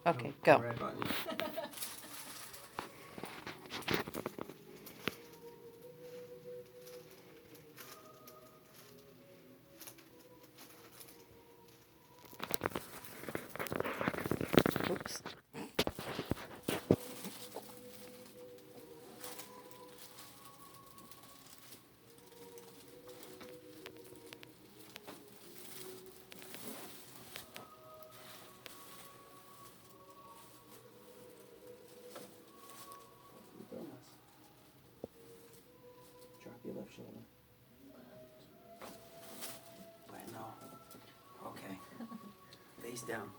Okay, The go. red button. Oops. Drop your left shoulder. Wait, no. Okay. Face down.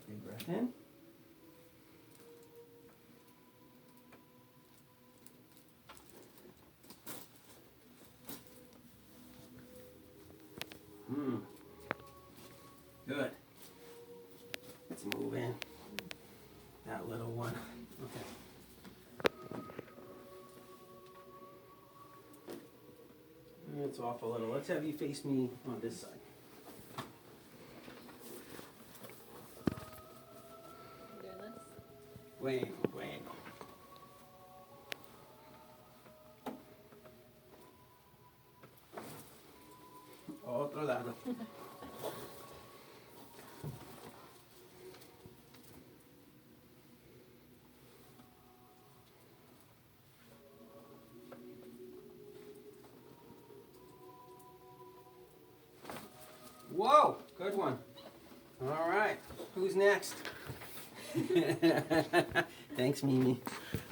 Big breath in. Good. Let's move in. That little one. Okay. It's off a little. Let's have you face me on this side. Doing this? Bueno, bueno. Otro lado. Whoa, good one. All right, who's next? Thanks, Mimi.